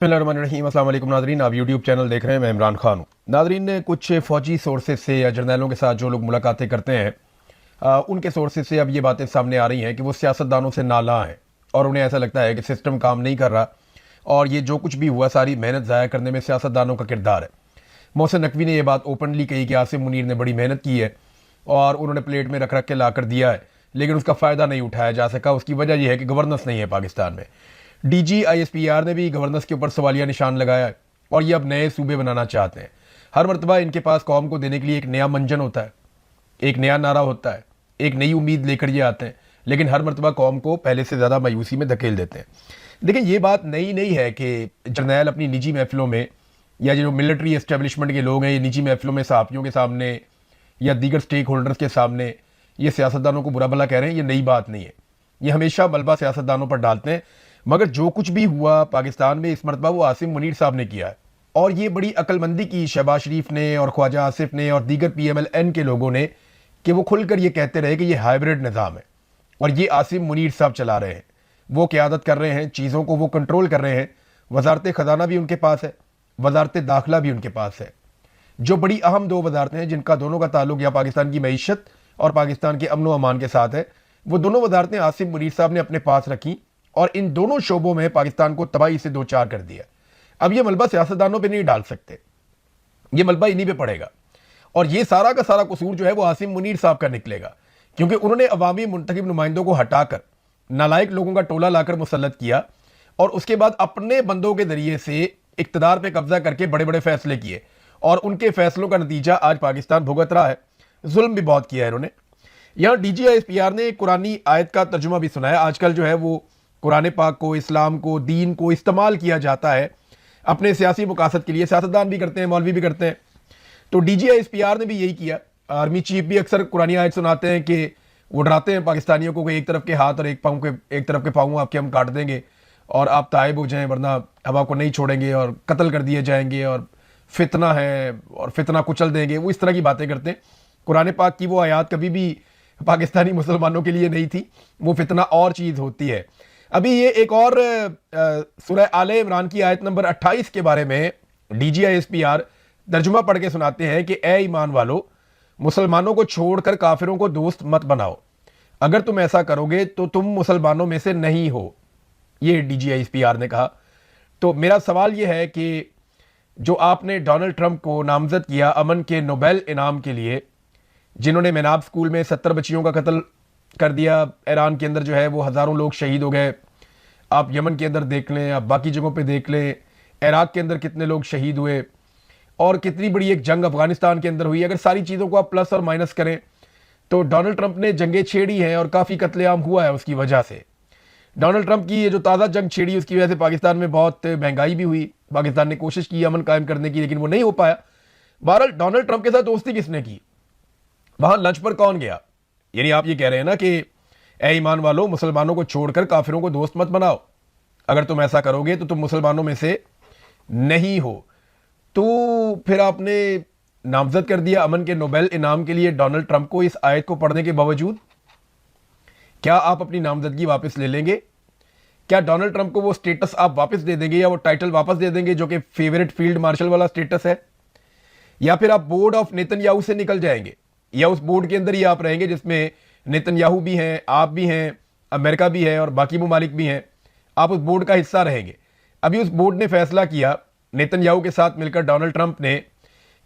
बिस्मिल्लाहिर्रहमानिर्रहीम। अस्सलाम वालेकुम नाज़रीन, आप यूट्यूब चैनल देख रहे हैं, मैं इमरान खान हूँ। नाज़रीन ने कुछ फ़ौजी सोर्सेज से या जर्नैलों के साथ जो लोग मुलाकातें करते हैं उनके सोर्सेज से अब ये बातें सामने आ रही हैं कि वो सियासतदानों से नाला हैं और उन्हें ऐसा लगता है कि सिस्टम काम नहीं कर रहा और ये जो कुछ भी हुआ सारी मेहनत ज़ाया करने में सियासतदानों का किरदार है। मोहसिन नकवी ने यह बात ओपनली कही कि आसिम मुनीर ने बड़ी मेहनत की है और उन्होंने प्लेट में रख रख के ला कर दिया है, लेकिन उसका फ़ायदा नहीं उठाया जा सका। उसकी वजह यह है कि गवर्नेंस नहीं है पाकिस्तान में। DGISPR ने भी गवर्नेंस के ऊपर सवालिया निशान लगाया है और ये अब नए सूबे बनाना चाहते हैं। हर मरतबा इनके पास कौम को देने के लिए एक नया मंजन होता है, एक नया नारा होता है, एक नई उम्मीद लेकर ये आते हैं, लेकिन हर मरतबा कौम को पहले से ज़्यादा मायूसी में धकेल देते हैं। देखिए, ये बात नई नहीं है कि जर्नैल अपनी निजी महफिलों में या जो मिलिट्री एस्टेब्लिशमेंट के लोग हैं, ये निजी महफिलों में सहाफ़ियों के सामने या दीगर स्टेक होल्डर्स के सामने ये सियासतदानों को बुरा भला कह रहे हैं। ये नई बात नहीं है, ये हमेशा मलबा सियासतदानों पर डालते हैं। मगर जो कुछ भी हुआ पाकिस्तान में इस मरतबा वो आसिम मुनीर साहब ने किया है और ये बड़ी अक्लमंदी की शहबाज शरीफ ने और ख्वाजा आसिफ ने और दीगर PMLN के लोगों ने कि वो खुलकर ये कहते रहे कि ये हाइब्रिड निज़ाम है और ये आसिम मुनीर साहब चला रहे हैं, वो क़यादत कर रहे हैं, चीज़ों को वो कंट्रोल कर रहे हैं। वजारत ख़जाना भी उनके पास है, वजारत दाखिला भी उनके पास है, जो बड़ी अहम दो वजारतें हैं जिनका दोनों का ताल्लुक या पाकिस्तान की मईशत और पाकिस्तान के अमन व अमान के साथ है। वो दोनों वजारतें आसिम मुनीर साहब ने अपने पास रखी और इन दोनों शोबों में पाकिस्तान को तबाही से दो चार कर दिया। अब ये मलबा सियासतदानों पे नहीं डाल सकते, ये मलबा इन्हीं पे पड़ेगा और ये सारा का सारा कसूर जो है वो आसिम मुनीर साहब का निकलेगा, क्योंकि उन्होंने अवामी मुंतखब नुमाइंदों को हटाकर नालायक लोगों का टोला लाकर मुसल्लत किया और उसके बाद अपने बंदों के जरिए से इक्तदार पे कब्जा करके बड़े बड़े फैसले किए और उनके फैसलों का नतीजा आज पाकिस्तान भुगत रहा है। जुल्म भी बहुत किया है इन्होंने। यहाँ DGISPR ने कुरानी आयत का तर्जुमा भी सुनाया। आजकल जो है वो कुरान पाक को, इस्लाम को, दीन को इस्तेमाल किया जाता है अपने सियासी मुकासद के लिए। सियासतदान भी करते हैं, मौलवी भी करते हैं। तो DGISPR ने भी यही किया। आर्मी चीफ भी अक्सर कुरानी आयत सुनाते हैं कि वो डराते हैं पाकिस्तानियों को कि एक तरफ के हाथ और एक तरफ के पाँव आपके हम काट देंगे और आप तायब हो जाएं, वरना अब आपको नहीं छोड़ेंगे और कत्ल कर दिए जाएंगे और फितना है और फितना कुचल देंगे। वो इस तरह की बातें करते हैं। कुरान पाक की वो आयात कभी भी पाकिस्तानी मुसलमानों के लिए नहीं थी, वो फितना और चीज़ होती है। अभी ये एक और सूरह आले इमरान की आयत नंबर 28 के बारे में DGISPR तर्जुमा पढ़ के सुनाते हैं कि ए ईमान वालो, मुसलमानों को छोड़कर काफिरों को दोस्त मत बनाओ, अगर तुम ऐसा करोगे तो तुम मुसलमानों में से नहीं हो। ये DGISPR ने कहा। तो मेरा सवाल ये है कि जो आपने डोनाल्ड ट्रंप को नामजद किया अमन के नोबेल इनाम के लिए, जिन्होंने मेनाब स्कूल में 70 बच्चियों का कत्ल कर दिया, ईरान के अंदर जो है वो हज़ारों लोग शहीद हो गए, आप यमन के अंदर देख लें, आप बाकी जगहों पे देख लें, इराक के अंदर कितने लोग शहीद हुए और कितनी बड़ी एक जंग अफगानिस्तान के अंदर हुई। अगर सारी चीज़ों को आप प्लस और माइनस करें तो डोनाल्ड ट्रंप ने जंगें छेड़ी हैं और काफ़ी कत्लेआम हुआ है उसकी वजह से। डोनाल्ड ट्रंप की ये जो ताज़ा जंग छेड़ी उसकी वजह से पाकिस्तान में बहुत महंगाई भी हुई। पाकिस्तान ने कोशिश की अमन कायम करने की, लेकिन वो नहीं हो पाया। बहरहाल डोनाल्ड ट्रंप के साथ दोस्ती किसने की, वहां लंच पर कौन गया? यानी आप ये कह रहे हैं ना कि ए ईमान वालों, मुसलमानों को छोड़कर काफिरों को दोस्त मत बनाओ, अगर तुम ऐसा करोगे तो तुम मुसलमानों में से नहीं हो। तो फिर आपने नामजद कर दिया अमन के नोबेल इनाम के लिए डोनाल्ड ट्रंप को। इस आयत को पढ़ने के बावजूद क्या आप अपनी नामजदगी वापस ले लेंगे? क्या डोनाल्ड ट्रंप को वो स्टेटस आप वापस दे देंगे या वो टाइटल वापस दे देंगे जो कि फेवरेट फील्ड मार्शल वाला स्टेटस है? या फिर आप बोर्ड ऑफ नेतन्याहू से निकल जाएंगे या उस बोर्ड के अंदर ही आप रहेंगे जिसमें नेतन्याहू भी हैं, आप भी हैं, अमेरिका भी है और बाकी ममालिक भी हैं, आप उस बोर्ड का हिस्सा रहेंगे? अभी उस बोर्ड ने फैसला किया नेतन्याहू के साथ मिलकर डोनाल्ड ट्रंप ने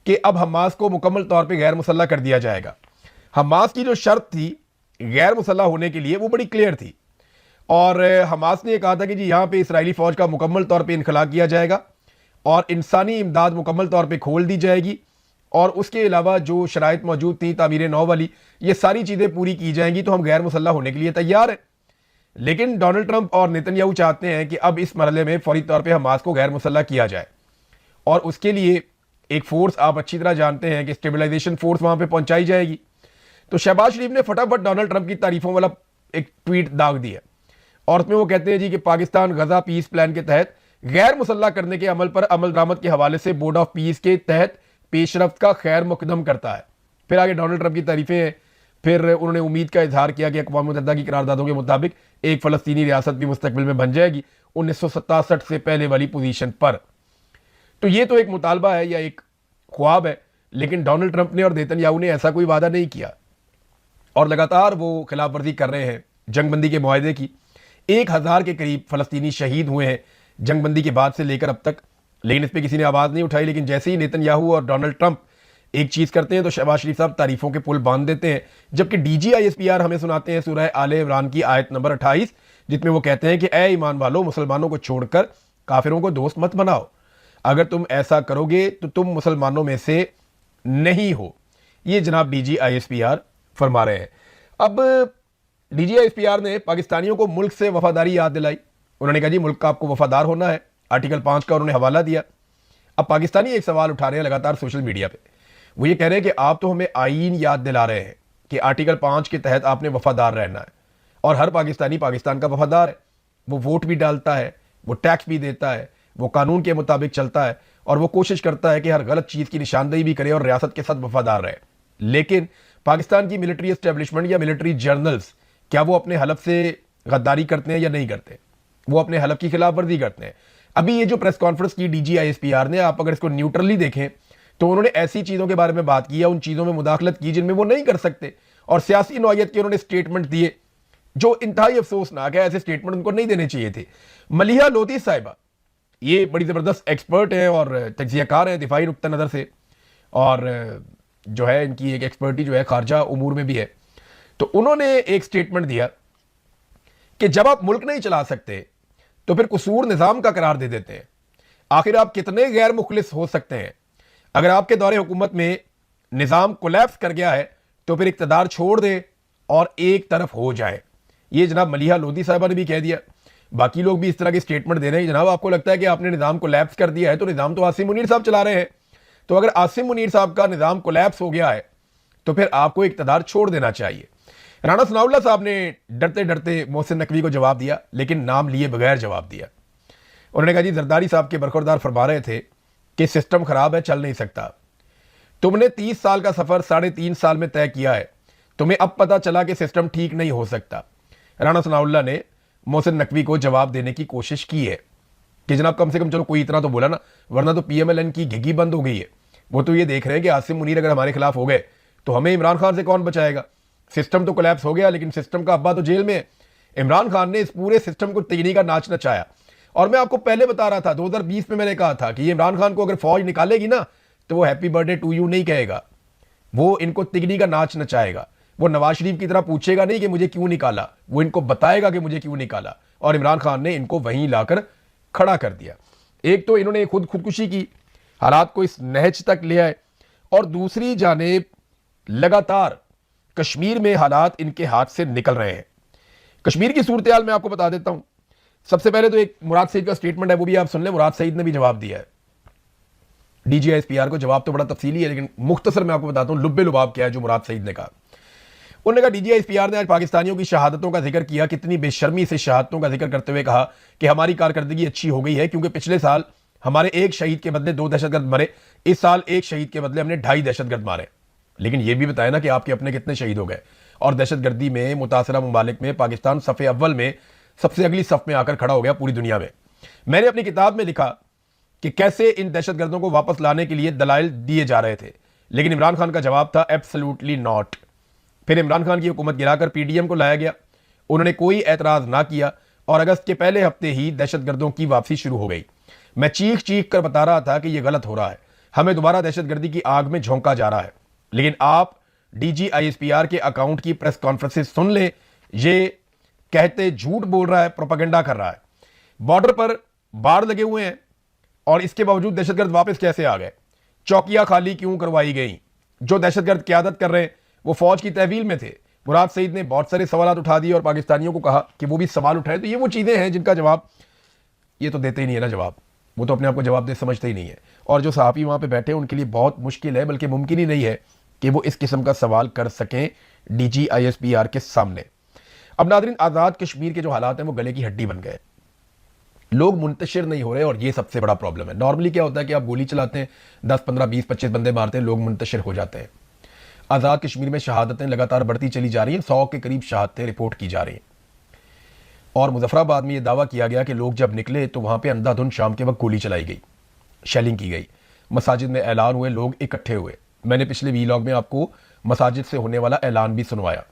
कि अब हमास को मुकम्मल तौर पे गैर मुसल्लह कर दिया जाएगा। हमास की जो शर्त थी गैर मुसल्लह होने के लिए वो बड़ी क्लियर थी और हमास ने कहा था कि जी यहाँ पे इसराइली फौज का मुकम्मल तौर पे इनखला किया जाएगा और इंसानी इमदाद मुकम्मल तौर पे खोल दी जाएगी और उसके अलावा जो शराइत मौजूद थी तामीर नौ वाली, ये सारी चीज़ें पूरी की जाएंगी, तो हम गैर मुसल्लह होने के लिए तैयार हैं। लेकिन डोनाल्ड ट्रंप और नेतन्याहू चाहते हैं कि अब इस मरहले में फौरी तौर पे हमास को गैर मुसल्लह किया जाए और उसके लिए एक फोर्स, आप अच्छी तरह जानते हैं कि स्टेबलाइजेशन फोर्स वहाँ पर पहुँचाई जाएगी। तो शहबाज शरीफ ने फटाफट डोनाल्ड ट्रंप की तारीफों वाला एक ट्वीट दाग दिया और उसमें वो कहते हैं जी कि पाकिस्तान गजा पीस प्लान के तहत गैर मुसल्लह करने के अमल पर अमल दरामद के हवाले से बोर्ड ऑफ पीस के तहत पेशरफ्त का खैर मुकदम करता है। फिर आगे डोनाल्ड ट्रंप की तारीफें हैं। फिर उन्होंने उम्मीद का इजहार किया कि अक़वाम मुत्तहिदा की करारदादों के मुताबिक एक फ़लस्तीनी रियासत भी मुस्तकबिल में बन जाएगी 1967 से पहले वाली पोजीशन पर। तो ये तो एक मुतालबा है या एक ख्वाब है, लेकिन डोनाल्ड ट्रंप ने और नेतन्याहू ने ऐसा कोई वादा नहीं किया और लगातार वो खिलाफवर्जी कर रहे हैं जंगबंदी के मुआहदे की। 1000 के करीब फलस्तीनी शहीद हुए हैं जंगबंदी के बाद से लेकर अब तक, लेकिन इस पर किसी ने आवाज़ नहीं उठाई। लेकिन जैसे ही नेतन्याहू और डोनाल्ड ट्रंप एक चीज़ करते हैं तो शहबाज शरीफ साहब तारीफों के पुल बांध देते हैं, जबकि DGISPR हमें सुनाते हैं सूरह आले इमरान की आयत नंबर 28, जिसमें वो कहते हैं कि ए ईमान वालों, मुसलमानों को छोड़कर काफिरों को दोस्त मत बनाओ, अगर तुम ऐसा करोगे तो तुम मुसलमानों में से नहीं हो। ये जनाब DGISPR फरमा रहे हैं। अब DGISPR ने पाकिस्तानियों को मुल्क से वफादारी याद दिलाई। उन्होंने कहा जी मुल्क का आपको वफादार होना है, आर्टिकल 5 का उन्होंने हवाला दिया। अब पाकिस्तानी एक सवाल उठा रहे हैं लगातार सोशल मीडिया पे, वो ये कह रहे हैं कि आप तो हमें आईन याद दिला रहे हैं कि आर्टिकल 5 के तहत आपने वफादार रहना है, और हर पाकिस्तानी पाकिस्तान का वफादार है, वो वोट भी डालता है, वो टैक्स भी देता है, वो कानून के मुताबिक चलता है और वो कोशिश करता है कि हर गलत चीज़ की निशानदेही भी करे और रियासत के साथ वफादार रहे। लेकिन पाकिस्तान की मिलिट्री एस्टेब्लिशमेंट या मिलिट्री जर्नल्स, क्या वो अपने हलफ से गद्दारी करते हैं या नहीं करते? वो अपने हलफ की खिलाफ वर्जी करते हैं। अभी ये जो प्रेस कॉन्फ्रेंस की DGISPR ने, आप अगर इसको न्यूट्रली देखें तो उन्होंने ऐसी चीज़ों के बारे में बात की या उन चीज़ों में मुदाखलत की जिनमें वो नहीं कर सकते, और सियासी नौयत के उन्होंने स्टेटमेंट दिए जो इंतहाई अफसोसनाक है। ऐसे स्टेटमेंट उनको नहीं देने चाहिए थे। मलिहा लोधी साहिबा ये बड़ी ज़बरदस्त एक्सपर्ट हैं और तज्जियाकार हैं दिफाई नुक्ता नज़र से, और जो है इनकी एक एक्सपर्टी जो है खारजा उमूर में भी है। तो उन्होंने एक स्टेटमेंट दिया कि जब आप मुल्क नहीं चला सकते तो फिर कसूर निज़ाम का करार दे देते हैं। आखिर आप कितने गैर मुखलिस हो सकते हैं? अगर आपके दौरे हुकूमत में निज़ाम कोलैप्स कर गया है तो फिर इक़्तिदार छोड़ दे और एक तरफ हो जाए। ये जनाब मलिहा लोधी साहिबा ने भी कह दिया। बाकी लोग भी इस तरह के स्टेटमेंट दे रहे हैं। जनाब आपको लगता है कि आपने निज़ाम कोलैप्स कर दिया है, तो निज़ाम तो आसिम मुनीर साहब चला रहे हैं। तो अगर आसिम मुनीर साहब का निज़ाम कोलैप्स हो गया है तो फिर आपको इक़्तिदार छोड़ देना चाहिए। राणा सनाउल्लाह साहब ने डरते डरते मोहसिन नकवी को जवाब दिया, लेकिन नाम लिए बगैर जवाब दिया। उन्होंने कहा जी जरदारी साहब के बरखुरदार फरमा रहे थे कि सिस्टम खराब है, चल नहीं सकता। तुमने 30 साल का सफर 3.5 साल में तय किया है, तुम्हें अब पता चला कि सिस्टम ठीक नहीं हो सकता। राणा सनाउल्लाह ने मोहसिन नकवी को जवाब देने की कोशिश की है कि जनाब कम से कम चलो कोई इतना तो बोला ना, वरना तो PMLN की घिघी बंद हो गई है। वो तो ये देख रहे हैं कि आसिम मुनीर अगर हमारे खिलाफ हो गए तो हमें इमरान खान से कौन बचाएगा। सिस्टम तो कोलैप्स हो गया, लेकिन सिस्टम का अब्बा तो जेल में है। इमरान खान ने इस पूरे सिस्टम को तिगनी का नाच नचाया। और मैं आपको पहले बता रहा था, 2020 में मैंने कहा था कि ये इमरान खान को अगर फौज निकालेगी ना तो वो हैप्पी बर्थडे टू यू नहीं कहेगा, वो इनको तिगनी का नाच नचाएगा। वो नवाज शरीफ की तरह पूछेगा नहीं कि मुझे क्यों निकाला, वो इनको बताएगा कि मुझे क्यों निकाला। और इमरान खान ने इनको वहीं लाकर खड़ा कर दिया। एक तो इन्होंने खुदकुशी की, हालात को इस नहज तक ले आए, और दूसरी जानेब लगातार कश्मीर में हालात इनके हाथ से निकल रहे हैं। कश्मीर की सूरत हाल मैं आपको बता देता हूं। सबसे पहले तो एक मुराद सईद का स्टेटमेंट है, वो भी आप सुन लें। मुराद सईद ने भी जवाब दिया है DGISPR को। जवाब तो बड़ा तफसीली है, लेकिन मुख्तसर मैं आपको बताता हूं लुब्बे लुबाब क्या है जो मुराद सईद ने कहा। उन्होंने कहा DGISPR ने आज पाकिस्तानियों की शहादतों का जिक्र किया, कितनी बेशर्मी से शहादतों का जिक्र करते हुए कहा कि हमारी कारकर्दगी अच्छी हो गई है, क्योंकि पिछले साल हमारे एक शहीद के बदले 2 दहशतगर्द मरे, इस साल एक शहीद के बदले हमने 2.5 दहशतगर्द मारे। लेकिन यह भी बताया ना कि आपके अपने कितने शहीद हो गए। और दहशतगर्दी में मुतासरा ममालिक में पाकिस्तान सफ़े अव्वल में सबसे अगली सफ में आकर खड़ा हो गया पूरी दुनिया में। मैंने अपनी किताब में लिखा कि कैसे इन दहशतगर्दों को वापस लाने के लिए दलाइल दिए जा रहे थे, लेकिन इमरान खान का जवाब था एब्सोल्युटली नॉट। फिर इमरान खान की हुकूमत गिराकर PDM को लाया गया, उन्होंने कोई एतराज़ ना किया और अगस्त के पहले हफ्ते ही दहशतगर्दों की वापसी शुरू हो गई। मैं चीख चीख कर बता रहा था कि यह गलत हो रहा है, हमें दोबारा दहशतगर्दी की आग में झोंका जा रहा है। लेकिन आप DGISPR के अकाउंट की प्रेस कॉन्फ्रेंसेस सुन ले, ये कहते झूठ बोल रहा है, प्रोपेगेंडा कर रहा है। बॉर्डर पर बाढ़ लगे हुए हैं और इसके बावजूद दहशतगर्द वापस कैसे आ गए? चौकियां खाली क्यों करवाई गई? जो दहशतगर्द क़यादत कर रहे हैं वो फौज की तहवील में थे। मुराद सईद ने बहुत सारे सवाल उठा दिए और पाकिस्तानियों को कहा कि वो भी सवाल उठाए। तो ये वो चीज़ें हैं जिनका जवाब ये तो देते ही नहीं है ना जवाब, वो तो अपने आप को जवाब दे समझते ही नहीं है। और जो सहाफ़ी वहाँ पे बैठे हैं उनके लिए बहुत मुश्किल है, बल्कि मुमकिन ही नहीं है कि वो इस किस्म का सवाल कर सकें DGISPR के सामने। अब नाज़रीन, आज़ाद कश्मीर के जो हालात हैं वो गले की हड्डी बन गए, लोग मुंतशिर नहीं हो रहे और ये सबसे बड़ा प्रॉब्लम है। नॉर्मली क्या होता है कि आप गोली चलाते हैं, 10, 15, 20, 25 बंदे मारते हैं, लोग मुंतशिर हो जाते हैं। आज़ाद कश्मीर में शहादतें लगातार बढ़ती चली जा रही हैं, 100 के करीब शहादतें रिपोर्ट की जा रही हैं। और मुजफ्फराबाद में ये दावा किया गया कि लोग जब निकले तो वहाँ पे अंधाधुंध शाम के वक्त गोली चलाई गई, शेलिंग की गई, मसाजिद में ऐलान हुए, लोग इकट्ठे हुए। मैंने पिछले वीलॉग में आपको मसाजिद से होने वाला ऐलान भी सुनवाया।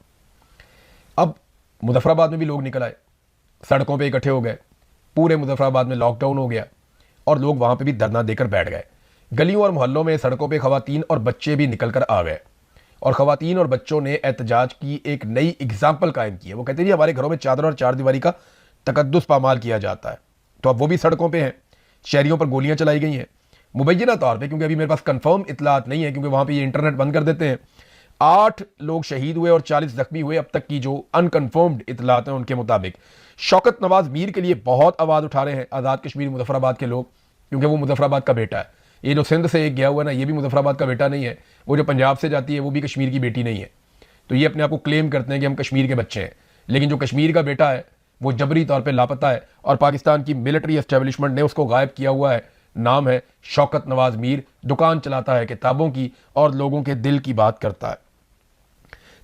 अब मुजफ्फराबाद में भी लोग निकल आए, सड़कों पे इकट्ठे हो गए, पूरे मुजफ्फराबाद में लॉकडाउन हो गया और लोग वहाँ पे भी धरना देकर बैठ गए। गलियों और मोहल्लों में सड़कों पे खवातीन और बच्चे भी निकल कर आ गए और खवातीन और बच्चों ने एहतजाज की एक नई एग्जाम्पल कायम की है। वो कहते हैं हमारे घरों में चादर और चारदीवारी का तकद्दुस पामाल किया जाता है, तो अब वो भी सड़कों पर हैं, शहरियों पर गोलियां चलाई गई हैं मुबैना तौर पे, क्योंकि अभी मेरे पास कंफर्म इतलात नहीं है, क्योंकि वहाँ पे ये इंटरनेट बंद कर देते हैं। 8 लोग शहीद हुए और 40 जख्मी हुए अब तक की जो अनकन्फर्म्ड इतलात हैं उनके मुताबिक। शौकत नवाज मीर के लिए बहुत आवाज़ उठा रहे हैं आज़ाद कश्मीर मुजफ्फराबाद के लोग, क्योंकि वो मुजफ्फराबाद का बेटा है। ये जो सिंध से एक गया हुआ ना, ये भी मुजफ्फराबाद का बेटा नहीं है, वो जो पंजाब से जाती है वो भी कश्मीर की बेटी नहीं है। तो ये अपने आप को क्लेम करते हैं कि हम कश्मीर के बच्चे हैं, लेकिन जो कश्मीर का बेटा है वो जबरी तौर पर लापता है और पाकिस्तान की मिलिट्री एस्टेब्लिशमेंट ने उसको गायब किया हुआ है। नाम है शौकत नवाज मीर, दुकान चलाता है किताबों की और लोगों के दिल की बात करता है।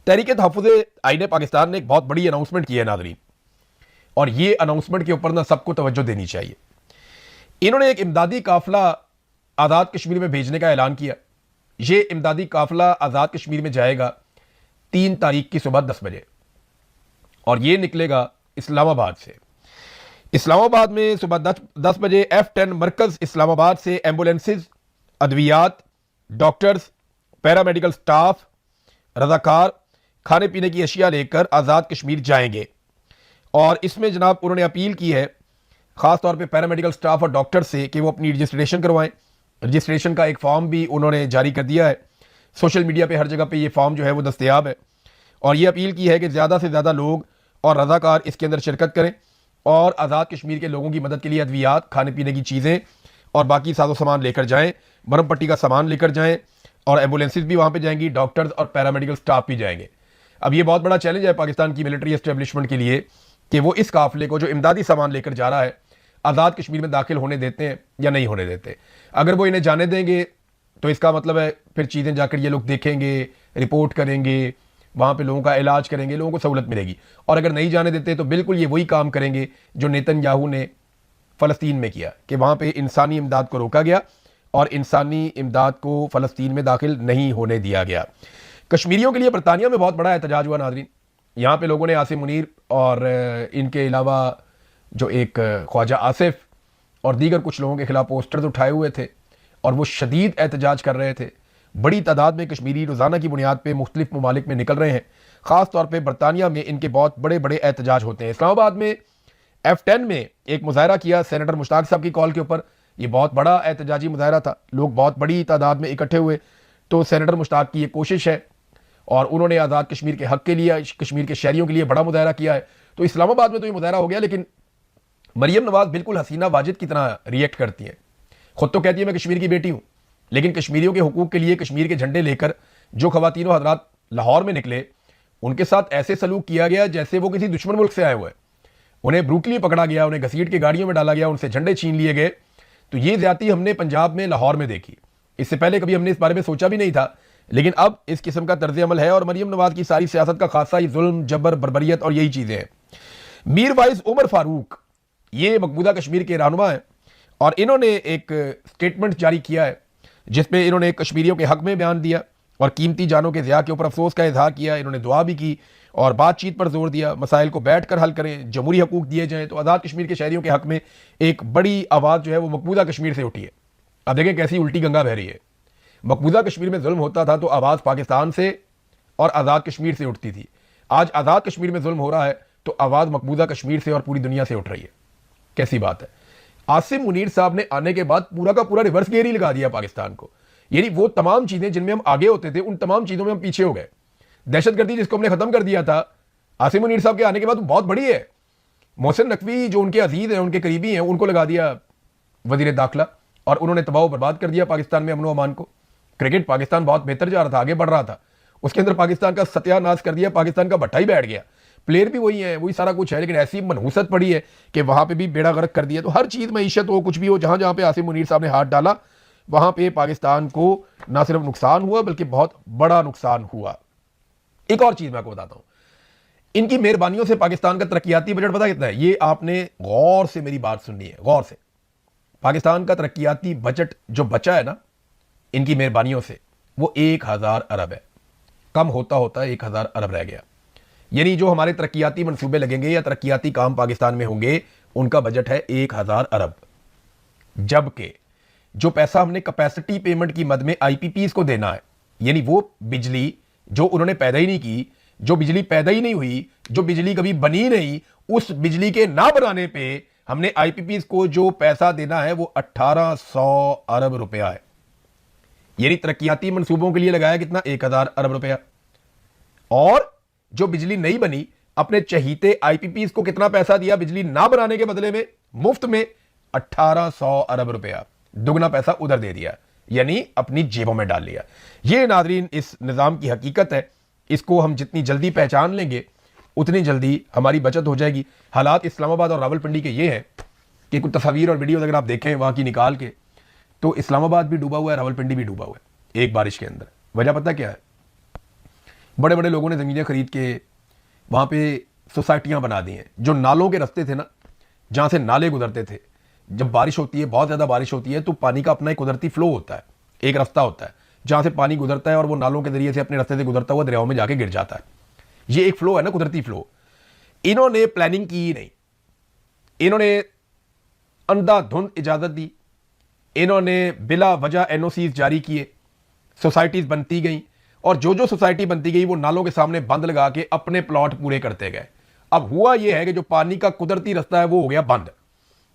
तहरीक तहफ़्फ़ुज़ आईन पाकिस्तान ने एक बहुत बड़ी अनाउंसमेंट की है नाज़रीन, और ये अनाउंसमेंट के ऊपर ना सबको तवज्जो देनी चाहिए। इन्होंने एक इमदादी काफिला आज़ाद कश्मीर में भेजने का ऐलान किया। ये इमदादी काफिला आज़ाद कश्मीर में जाएगा 3 तारीख की सुबह 10 बजे और ये निकलेगा इस्लामाबाद से। इस्लामाबाद में सुबह 10 बजे F10 मरकज़ इस्लामाबाद से एम्बुलेंसेज, अद्वियात, डॉक्टर्स, पैरामेडिकल स्टाफ, रज़ाकार, खाने पीने की अशिया लेकर आज़ाद कश्मीर जाएंगे। और इसमें जनाब उन्होंने अपील की है ख़ास तौर पे पैरामेडिकल स्टाफ और डॉक्टर से कि वो अपनी रजिस्ट्रेशन करवाएं। रजिस्ट्रेशन का एक फॉर्म भी उन्होंने जारी कर दिया है, सोशल मीडिया पे हर जगह पे ये फॉर्म जो है वो दस्तयाब है। और ये अपील की है कि ज़्यादा से ज़्यादा लोग और रज़ाकार इसके अंदर शिरकत करें और आज़ाद कश्मीर के लोगों की मदद के लिए अद्वियात, खाने पीने की चीज़ें और बाकी साजो सामान लेकर जाएँ, मरहम पट्टी का सामान लेकर जाएँ और एम्बुलेंसेज भी वहाँ पर जाएंगी, डॉक्टर्स और पैरामेडिकल स्टाफ भी जाएंगे। अब ये बहुत बड़ा चैलेंज है पाकिस्तान की मिलिट्री एस्टेब्लिशमेंट के लिए कि वो इस काफिले को जो इमदादी सामान लेकर जा रहा है आज़ाद कश्मीर में दाखिल होने देते हैं या नहीं होने देते। अगर वो इन्हें जाने देंगे तो इसका मतलब है फिर चीज़ें जाकर ये लोग देखेंगे, रिपोर्ट करेंगे, वहाँ पे लोगों का इलाज करेंगे, लोगों को सहूलत मिलेगी। और अगर नहीं जाने देते तो बिल्कुल ये वही काम करेंगे जो नेतन्याहू ने फ़लस्तीन में किया कि वहाँ पर इंसानी इमदाद को रोका गया और इंसानी इमदाद को फ़लस्तीन में दाखिल नहीं होने दिया गया। कश्मीरियों के लिए बरतानिया में बहुत बड़ा एहतजाज हुआ नाज़रीन। यहाँ पे लोगों ने आसिम मुनीर और इनके अलावा जो एक ख्वाजा आसिफ और दीगर कुछ लोगों के खिलाफ पोस्टर्स उठाए हुए थे और वो शदीद एहतजाज कर रहे थे। बड़ी तादाद में कश्मीरी रोज़ाना की बुनियाद पर मुख्तलिफ ममालिक में निकल रहे हैं। ख़ास तौर पर बरतानिया में इनके बहुत बड़े बड़े एहतजाज होते हैं। इस्लामाबाद में F10 में एक मुजाहरा किया सेनेटर मुश्ताक साहब की कॉल के ऊपर। ये बहुत बड़ा एहतजाजी मुजाहरा था, लोग बहुत बड़ी तादाद में इकट्ठे हुए। तो सेनेटर मुश्ताक की ये कोशिश है और उन्होंने आज़ाद कश्मीर के हक़ के लिए, कश्मीर के शहरियों के लिए बड़ा मुजाहरा किया है। तो इस्लामाबाद में तो ये मुजाहरा हो गया, लेकिन मरियम नवाज बिल्कुल हसीना वाजिद की तरह रिएक्ट करती हैं। खुद तो कहती है मैं कश्मीर की बेटी हूँ, लेकिन कश्मीरियों के हुकूक के लिए कश्मीर के झंडे लेकर जो खवातीनों हज़रात लाहौर में निकले उनके साथ ऐसे सलूक किया गया जैसे वो किसी दुश्मन मुल्क से आए हुए। उन्हें ब्रूटली पकड़ा गया, उन्हें घसीट के गाड़ियों में डाला गया, उनसे झंडे छीन लिए गए। तो ये ज़्यादती हमने पंजाब में लाहौर में देखी। इससे पहले कभी हमने इस बारे में सोचा भी नहीं था, लेकिन अब इस किस्म का तर्ज अमल है और मरियम नवाज की सारी सियासत का खासा ही जुल्म, जबर, बर्बरियत और यही चीज़ें हैं। मीर वाइज उमर फारूक ये मकबूजा कश्मीर के रहनुमा हैं और इन्होंने एक स्टेटमेंट जारी किया है जिसमें इन्होंने कश्मीरियों के हक़ में बयान दिया और कीमती जानों के ज़िया के ऊपर अफसोस का इजहार किया। इन्होंने दुआ भी की और बातचीत पर जोर दिया, मसाइल को बैठ कर हल करें, जमहूरी हकूक़ दिए जाएँ। तो आज़ाद कश्मीर के शहरियों के हक़ में एक बड़ी आवाज़ जो है वो मकबूजा कश्मीर से उठी है। अब देखें कैसी उल्टी गंगा बह रही है। मकबूजा कश्मीर में जुल्म होता था तो आवाज़ पाकिस्तान से और आज़ाद कश्मीर से उठती थी। आज आज़ाद कश्मीर में जुल्म हो रहा है तो आवाज़ मकबूजा कश्मीर से और पूरी दुनिया से उठ रही है। कैसी बात है। आसिम मुनीर साहब ने आने के बाद पूरा का पूरा रिवर्स गियर ही लगा दिया पाकिस्तान को। यानी वो तमाम चीज़ें जिनमें हम आगे होते थे उन तमाम चीज़ों में हम पीछे हो गए। दहशतगर्दी जिसको हमने ख़त्म कर दिया था, आसिम मुनीर साहब के आने के बाद बहुत बड़ी है। मोहसिन नकवी जो उनके अजीज़ हैं, उनके करीबी हैं, उनको लगा दिया वज़ीर दाखिला और उन्होंने तबाह बर्बाद कर दिया पाकिस्तान में अमन व अमान को। क्रिकेट पाकिस्तान बहुत बेहतर जा रहा था, आगे बढ़ रहा था, उसके अंदर पाकिस्तान का सत्यानाश कर दिया, पाकिस्तान का भट्टा ही बैठ गया। प्लेयर भी वही है, वही सारा कुछ है, लेकिन ऐसी मनहूसत पड़ी है कि वहाँ पे भी बेड़ा गर्क कर दिया। तो हर चीज़, मईशत हो, कुछ भी हो, जहाँ जहाँ पे आसिम मुनीर साहब ने हाथ डाला वहाँ पे पाकिस्तान को ना सिर्फ नुकसान हुआ बल्कि बहुत बड़ा नुकसान हुआ। एक और चीज़ मैं आपको बताता हूँ, इनकी मेहरबानियों से पाकिस्तान का तरक्याती बजट पता कितना है? ये आपने गौर से मेरी बात सुननी है, गौर से। पाकिस्तान का तरक्याती बजट जो बचा है ना इनकी मेहरबानियों से, वो 1000 अरब है। कम होता होता 1000 अरब रह गया। यानी जो हमारे तरक्याती मंसूबे लगेंगे या तरक्याती काम पाकिस्तान में होंगे, उनका बजट है 1000 अरब। जबकि जो पैसा हमने कैपेसिटी पेमेंट की मद में आईपीपीज को देना है, यानी वो बिजली जो उन्होंने पैदा ही नहीं की, जो बिजली पैदा ही नहीं हुई, जो बिजली कभी बनी नहीं, उस बिजली के ना बनाने पे हमने आईपीपीज को जो पैसा देना है वो 1800 अरब रुपया है। यानी तरक्याती मंसूबों के लिए लगाया कितना? 1000 अरब रुपया। और जो बिजली नहीं बनी, अपने चहीते आईपीपीज को कितना पैसा दिया बिजली ना बनाने के बदले में? मुफ्त में 1800 अरब रुपया। दुगना पैसा उधर दे दिया, यानी अपनी जेबों में डाल लिया। यह नाजरीन इस निज़ाम की हकीकत है। इसको हम जितनी जल्दी पहचान लेंगे उतनी जल्दी हमारी बचत हो जाएगी। हालात इस्लामाबाद और रावलपिंडी के ये हैं कि कुछ तस्वीर और वीडियोस अगर आप देखें वहां की निकाल के, तो इस्लामाबाद भी डूबा हुआ है, रावलपिंडी भी डूबा हुआ है एक बारिश के अंदर। वजह पता क्या है? बड़े बड़े लोगों ने ज़मीनें खरीद के वहाँ पे सोसाइटियाँ बना दी हैं। जो नालों के रास्ते थे ना, जहाँ से नाले गुजरते थे, जब बारिश होती है, बहुत ज़्यादा बारिश होती है, तो पानी का अपना एक कुदरती फ्लो होता है, एक रास्ता होता है जहाँ से पानी गुजरता है और वो नालों के जरिए से अपने रास्ते से गुजरता हुआ दरियाओं में जाके गिर जाता है। ये एक फ्लो है ना, कुदरती फ्लो। इन्होंने प्लानिंग की ही नहीं, इन्होंने अंधाधुंध इजाज़त दी, इन्होंने बिला वजह एनओसीज जारी किए, सोसाइटीज़ बनती गई, और जो जो सोसाइटी बनती गई वो नालों के सामने बंद लगा के अपने प्लॉट पूरे करते गए। अब हुआ यह है कि जो पानी का कुदरती रास्ता है वो हो गया बंद।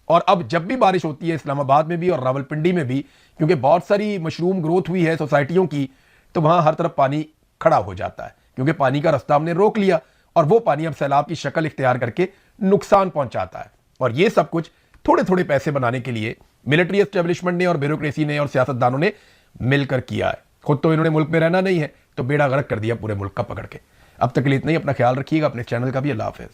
और अब जब भी बारिश होती है इस्लामाबाद में भी और रावलपिंडी में भी, क्योंकि बहुत सारी मशरूम ग्रोथ हुई है सोसाइटियों की, तो वहां हर तरफ पानी खड़ा हो जाता है, क्योंकि पानी का रास्ता हमने रोक लिया और वो पानी अब सैलाब की शक्ल इख्तियार करके नुकसान पहुंचाता है। और ये सब कुछ थोड़े थोड़े पैसे बनाने के लिए मिलिट्री एस्टेब्लिशमेंट ने और ब्यूरोक्रेसी ने और सियासतदानों ने मिलकर किया है। खुद तो इन्होंने मुल्क में रहना नहीं है, तो बेड़ा गर्क कर दिया पूरे मुल्क का पकड़ के। अब तक के लिए इतना ही। अपना ख्याल रखिएगा, अपने चैनल का भी। अल्लाह हाफिज़।